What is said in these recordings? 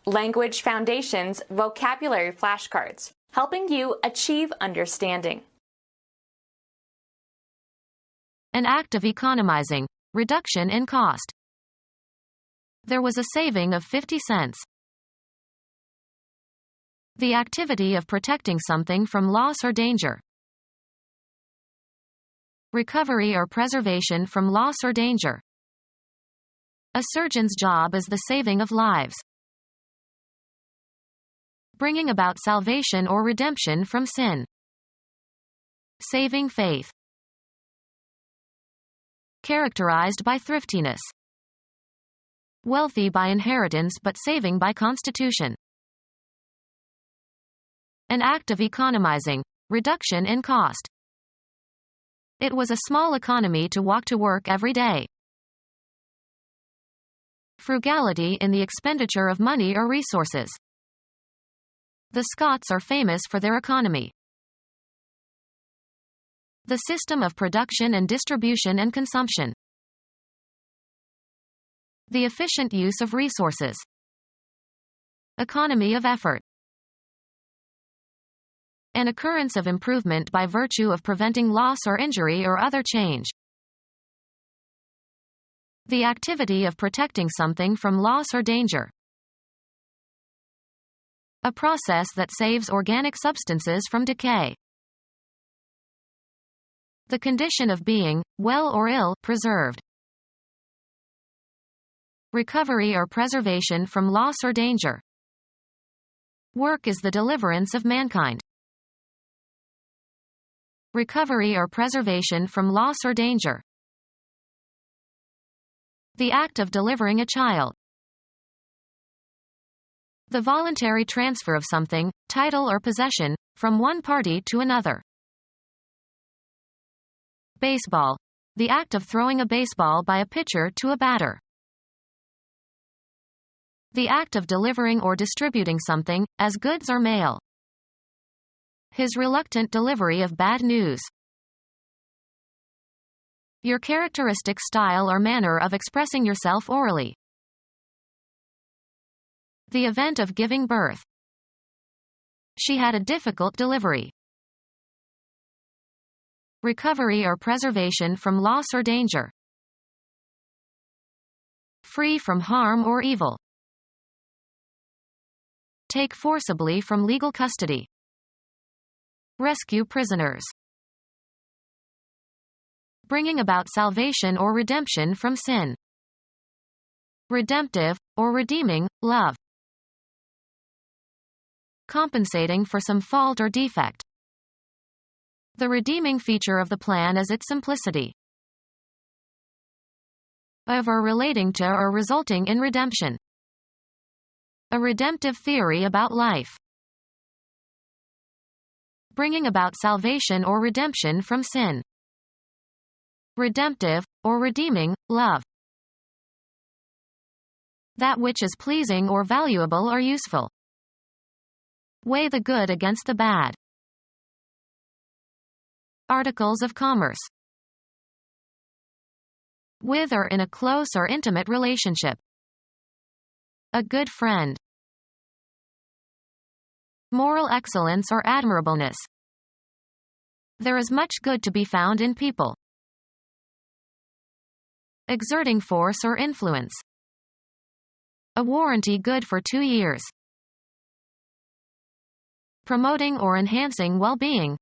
Language Foundations Vocabulary Flashcards, helping you achieve understanding. An act of economizing, reduction in cost. There was a saving of 50 cents. The activity of protecting something from loss or danger. Recovery or preservation from loss or danger. A surgeon's job is the saving of lives. Bringing about salvation or redemption from sin. Saving faith. Characterized by thriftiness. Wealthy by inheritance but saving by constitution. An act of economizing, reduction in cost. It was a small economy to walk to work every day. Frugality in the expenditure of money or resources. The Scots are famous for their economy. The system of production and distribution and consumption. The efficient use of resources. Economy of effort. An occurrence of improvement by virtue of preventing loss or injury or other change. The activity of protecting something from loss or danger. A process that saves organic substances from decay. The condition of being, well or ill, preserved. Recovery or preservation from loss or danger. Work is the deliverance of mankind. Recovery or preservation from loss or danger. The act of delivering a child. The voluntary transfer of something, title or possession, from one party to another. Baseball. The act of throwing a baseball by a pitcher to a batter. The act of delivering or distributing something, as goods or mail. His reluctant delivery of bad news. Your characteristic style or manner of expressing yourself orally. The event of giving birth. She had a difficult delivery. Recovery or preservation from loss or danger. Free from harm or evil. Take forcibly from legal custody. Rescue prisoners. Bringing about salvation or redemption from sin. Redemptive, or redeeming, love. Compensating for some fault or defect. The redeeming feature of the plan is its simplicity. Of or relating to or resulting in redemption. A redemptive theory about life. Bringing about salvation or redemption from sin. Redemptive, or redeeming, love. That which is pleasing or valuable or useful. Weigh the good against the bad. Articles of commerce. With or in a close or intimate relationship. A good friend. Moral excellence or admirableness. There is much good to be found in people. Exerting force or influence. A warranty good for 2 years. Promoting or enhancing well-being.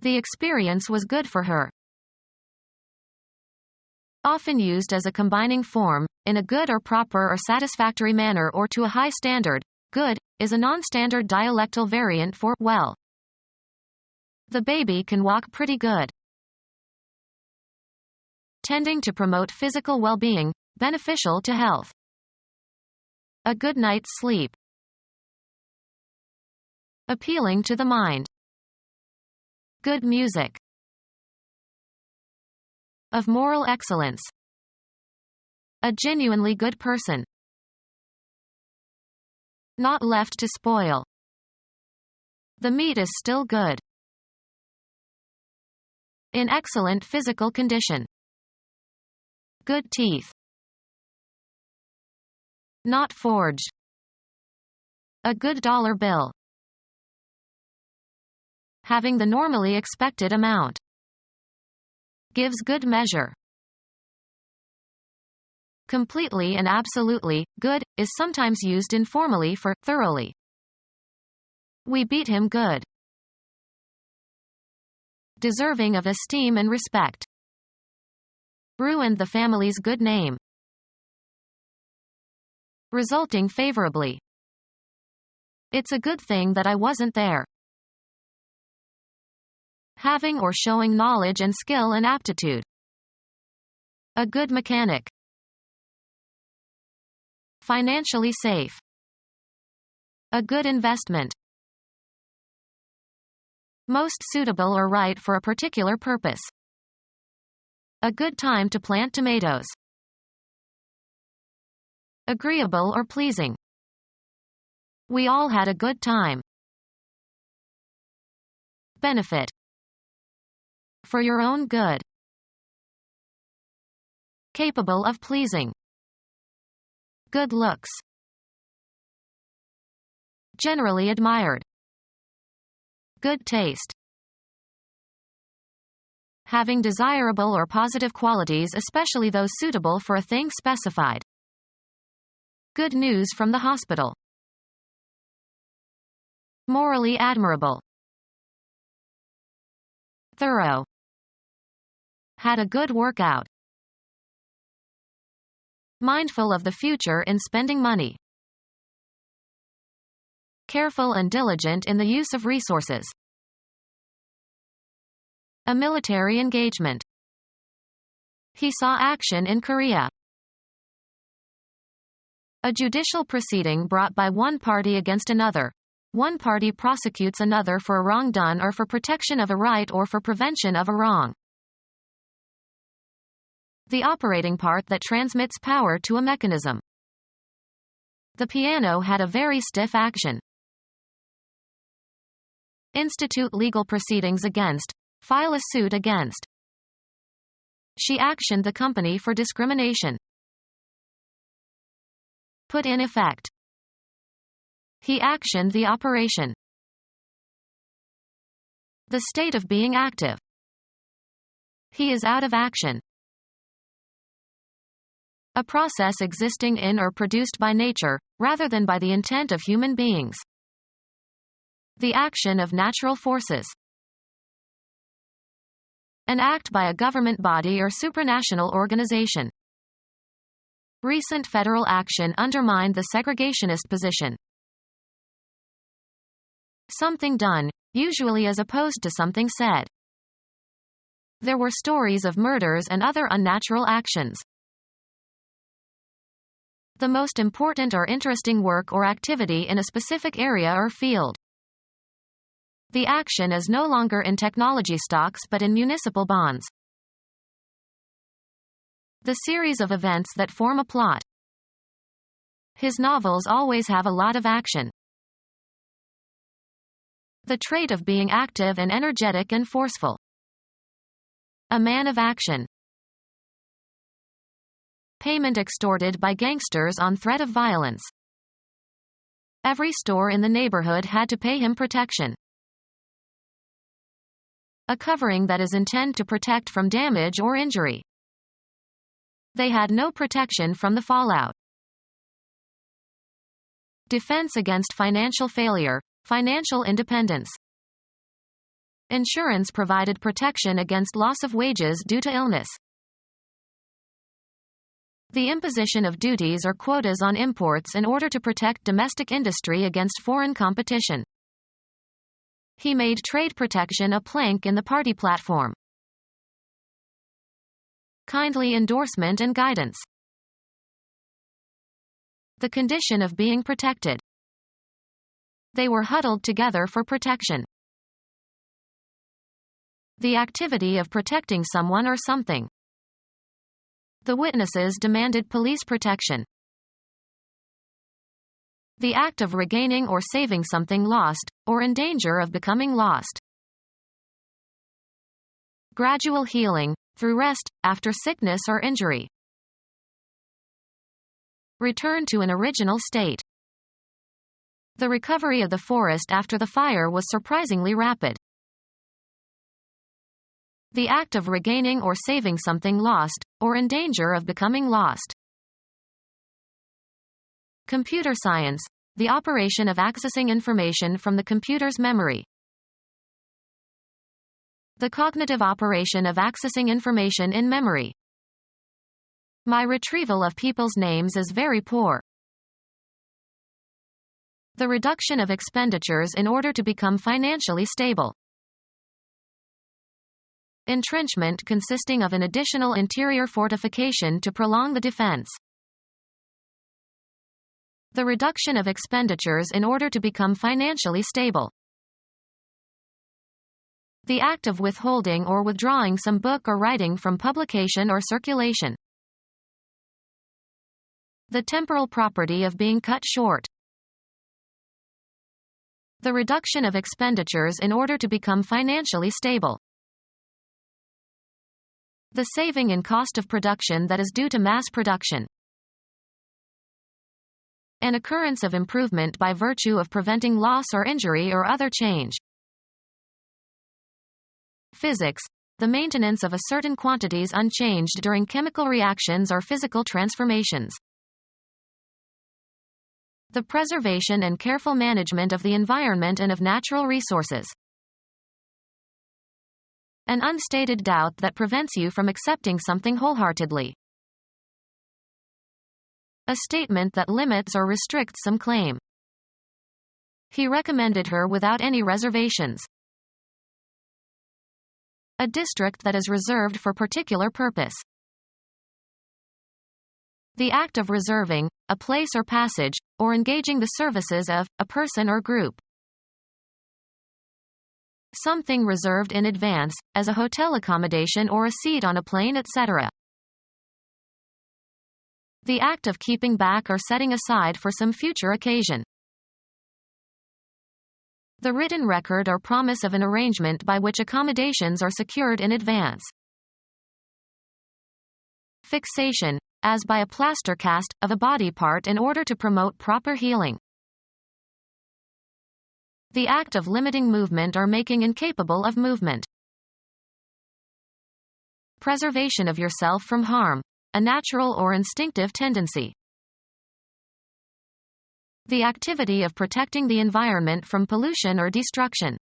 The experience was good for her. Often used as a combining form, in a good or proper or satisfactory manner or to a high standard. Good is a non-standard dialectal variant for well. The baby can walk pretty good. Tending to promote physical well-being, beneficial to health. A good night's sleep. Appealing to the mind. Good music. Of moral excellence. A genuinely good person. Not left to spoil. The meat is still good. In excellent physical condition. Good teeth. Not forged. A good dollar bill. Having the normally expected amount. Gives good measure. Completely and absolutely, good, is sometimes used informally for thoroughly. We beat him good. Deserving of esteem and respect. Ruined the family's good name. Resulting favorably. It's a good thing that I wasn't there. Having or showing knowledge and skill and aptitude. A good mechanic. Financially safe. A good investment. Most suitable or right for a particular purpose. A good time to plant tomatoes. Agreeable or pleasing. We all had a good time. Benefit. For your own good. Capable of pleasing. Good looks. Generally admired. Good taste. Having desirable or positive qualities, especially those suitable for a thing specified. Good news from the hospital. Morally admirable. Thorough. Had a good workout. Mindful of the future in spending money. Careful and diligent in the use of resources. A military engagement. He saw action in Korea. A judicial proceeding brought by one party against another. One party prosecutes another for a wrong done or for protection of a right or for prevention of a wrong. The operating part that transmits power to a mechanism. The piano had a very stiff action. Institute legal proceedings against. File a suit against. She actioned the company for discrimination. Put in effect. He actioned the operation. The state of being active. He is out of action. A process existing in or produced by nature, rather than by the intent of human beings. The action of natural forces. An act by a government body or supranational organization. Recent federal action undermined the segregationist position. Something done, usually as opposed to something said. There were stories of murders and other unnatural actions. The most important or interesting work or activity in a specific area or field. The action is no longer in technology stocks but in municipal bonds. The series of events that form a plot. His novels always have a lot of action. The trait of being active and energetic and forceful. A man of action. Payment extorted by gangsters on threat of violence. Every store in the neighborhood had to pay him protection. A covering that is intended to protect from damage or injury. They had no protection from the fallout. Defense against financial failure, financial independence. Insurance provided protection against loss of wages due to illness. The imposition of duties or quotas on imports in order to protect domestic industry against foreign competition. He made trade protection a plank in the party platform. Kindly endorsement and guidance. The condition of being protected. They were huddled together for protection. The activity of protecting someone or something. The witnesses demanded police protection. The act of regaining or saving something lost, or in danger of becoming lost. Gradual healing, through rest, after sickness or injury. Return to an original state. The recovery of the forest after the fire was surprisingly rapid. The act of regaining or saving something lost, or in danger of becoming lost. Computer science, the operation of accessing information from the computer's memory. The cognitive operation of accessing information in memory. My retrieval of people's names is very poor. The reduction of expenditures in order to become financially stable. Entrenchment consisting of an additional interior fortification to prolong the defense. The reduction of expenditures in order to become financially stable. The act of withholding or withdrawing some book or writing from publication or circulation. The temporal property of being cut short. The reduction of expenditures in order to become financially stable. The saving in cost of production that is due to mass production. An occurrence of improvement by virtue of preventing loss or injury or other change. Physics, the maintenance of a certain quantities unchanged during chemical reactions or physical transformations. The preservation and careful management of the environment and of natural resources. An unstated doubt that prevents you from accepting something wholeheartedly. A statement that limits or restricts some claim. He recommended her without any reservations. A district that is reserved for particular purpose. The act of reserving, a place or passage, or engaging the services of, a person or group. Something reserved in advance, as a hotel accommodation or a seat on a plane, etc. The act of keeping back or setting aside for some future occasion. The written record or promise of an arrangement by which accommodations are secured in advance. Fixation, as by a plaster cast, of a body part in order to promote proper healing. The act of limiting movement or making incapable of movement. Preservation of yourself from harm, a natural or instinctive tendency. The activity of protecting the environment from pollution or destruction.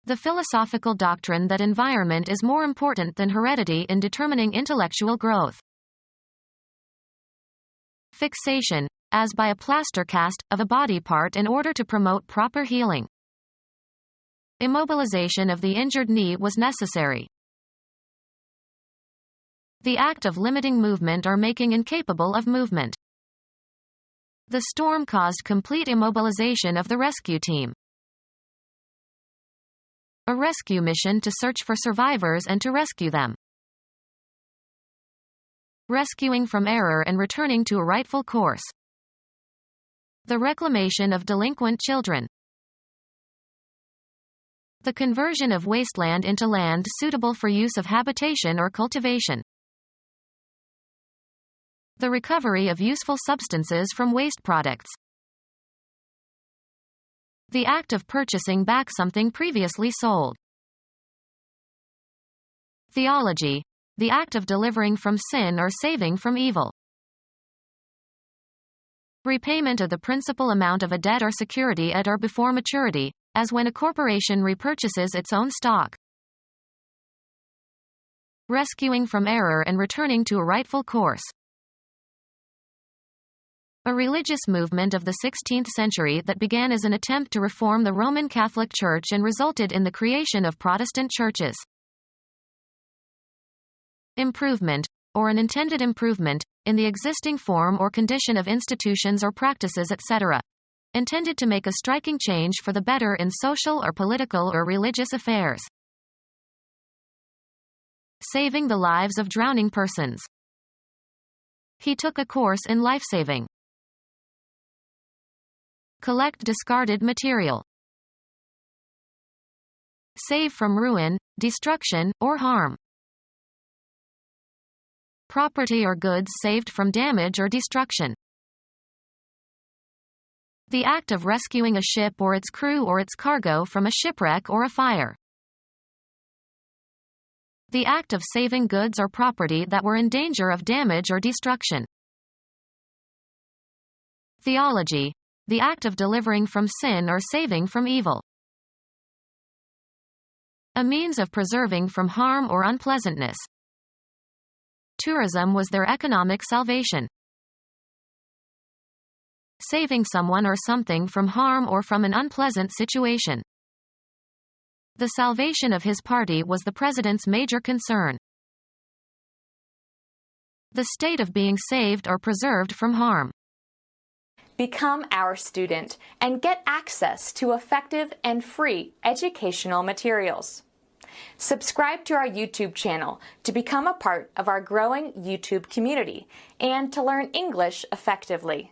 The philosophical doctrine that environment is more important than heredity in determining intellectual growth. Fixation, as by a plaster cast, of a body part in order to promote proper healing. Immobilization of the injured knee was necessary. The act of limiting movement or making incapable of movement. The storm caused complete immobilization of the rescue team. A rescue mission to search for survivors and to rescue them. Rescuing from error and returning to a rightful course. The reclamation of delinquent children. The conversion of wasteland into land suitable for use of habitation or cultivation. The recovery of useful substances from waste products. The act of purchasing back something previously sold. Theology, the act of delivering from sin or saving from evil. Repayment of the principal amount of a debt or security at or before maturity, as when a corporation repurchases its own stock. Rescuing from error and returning to a rightful course. A religious movement of the 16th century that began as an attempt to reform the Roman Catholic Church and resulted in the creation of Protestant churches. Improvement, or an intended improvement, in the existing form or condition of institutions or practices, etc., intended to make a striking change for the better in social or political or religious affairs. Saving the lives of drowning persons. He took a course in lifesaving. Collect discarded material. Save from ruin, destruction, or harm. Property or goods saved from damage or destruction. The act of rescuing a ship or its crew or its cargo from a shipwreck or a fire. The act of saving goods or property that were in danger of damage or destruction. Theology. The act of delivering from sin or saving from evil. A means of preserving from harm or unpleasantness. Tourism was their economic salvation. Saving someone or something from harm or from an unpleasant situation. The salvation of his party was the president's major concern. The state of being saved or preserved from harm. Become our student and get access to effective and free educational materials. Subscribe to our YouTube channel to become a part of our growing YouTube community and to learn English effectively.